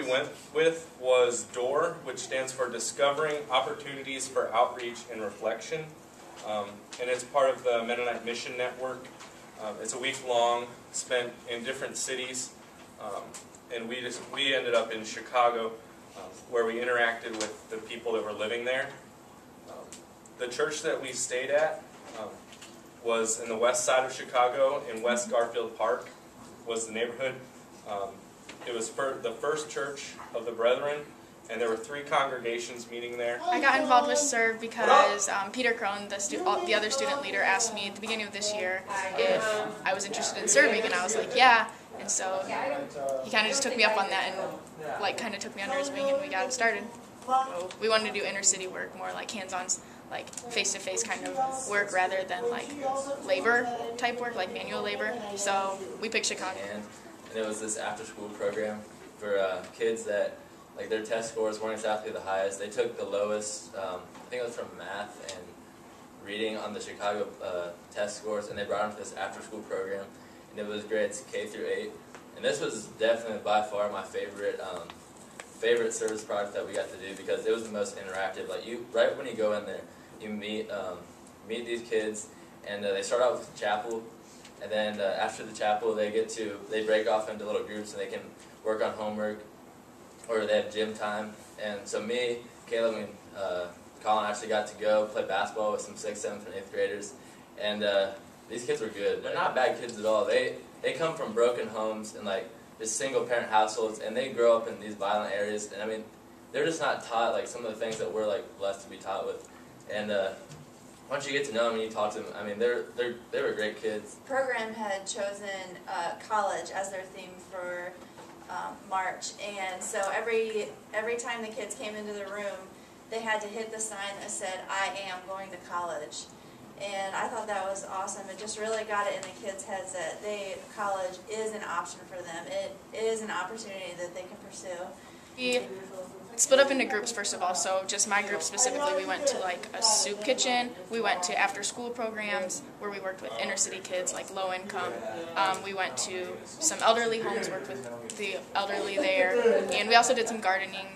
we went with was DOOR, which stands for Discovering Opportunities for Outreach and Reflection. And it's part of the Mennonite Mission Network. It's a week long, spent in different cities. And we ended up in Chicago, where we interacted with the people that were living there. The church that we stayed at was in the west side of Chicago, in West Garfield Park was the neighborhood. It was the first church of the Brethren, and there were 3 congregations meeting there. I got involved with Serve because Peter Crone, the other student leader, asked me at the beginning of this year if I was interested in serving, and I was like, yeah. And so he kind of just took me up on that and like kind of took me under his wing, and we got it started. So we wanted to do inner city work, more like hands-on, like face-to-face kind of work rather than like labor type work, like manual labor. So we picked Chicago. And it was this after-school program for kids that like their test scores weren't exactly the highest. They took the lowest, I think it was from math and reading on the Chicago test scores, and they brought them to this after-school program. And it was grades K through 8. And this was definitely by far my favorite favorite service project that we got to do, because it was the most interactive. Like right when you go in there, you meet these kids, and they start out with chapel, and then after the chapel they break off into little groups and they can work on homework, or they have gym time. And so me, Caleb, and Colin actually got to go play basketball with some 6th, 7th, and 8th graders, and these kids were good. They're not bad kids at all. They come from broken homes and like just single-parent households, and they grow up in these violent areas. And I mean, they're just not taught like some of the things that we're like blessed to be taught with. And once you get to know them and you talk to them, I mean, they were great kids. The program had chosen college as their theme for March, and so every time the kids came into the room, they had to hit the sign that said, "I am going to college." And I thought that was awesome. It just really got it in the kids' heads that college is an option for them. It is an opportunity that they can pursue. We split up into groups, first of all. So just my group specifically, we went to like a soup kitchen. We went to after-school programs where we worked with inner-city kids, like low income. We went to some elderly homes, worked with the elderly there. And we also did some gardening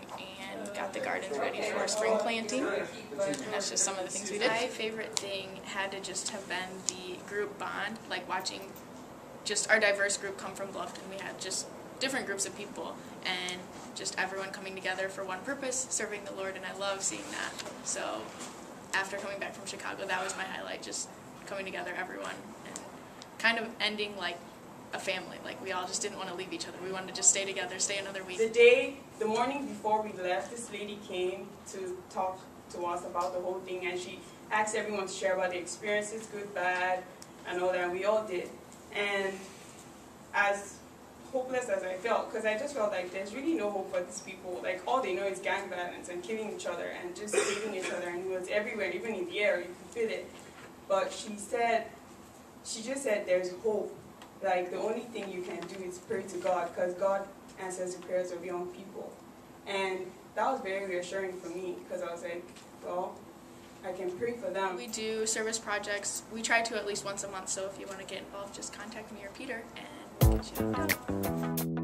and got the gardens ready for spring planting. And that's just some of the things we did. My favorite thing had to just have been the group bond, like watching just our diverse group come from Bluffton. We had just different groups of people and just everyone coming together for one purpose, serving the Lord, and I love seeing that. So after coming back from Chicago, that was my highlight, just coming together, everyone, and kind of ending like a family. Like we all just didn't want to leave each other. We wanted to just stay together, stay another week. The morning before we left, this lady came to talk to us about the whole thing, and she asked everyone to share about the experiences, good, bad, and all that, and we all did. And as hopeless as I felt, because I just felt like there's really no hope for these people. Like all they know is gang violence and killing each other and just hating each other, and it was everywhere, even in the air, you could feel it. But she just said there's hope. Like the only thing you can do is pray to God, because God answers the prayers of young people. And that was very reassuring for me, because I was like, well, I can pray for them. We do service projects. We try to at least once a month, so if you want to get involved, just contact me or Peter, and we'll get you hooked up.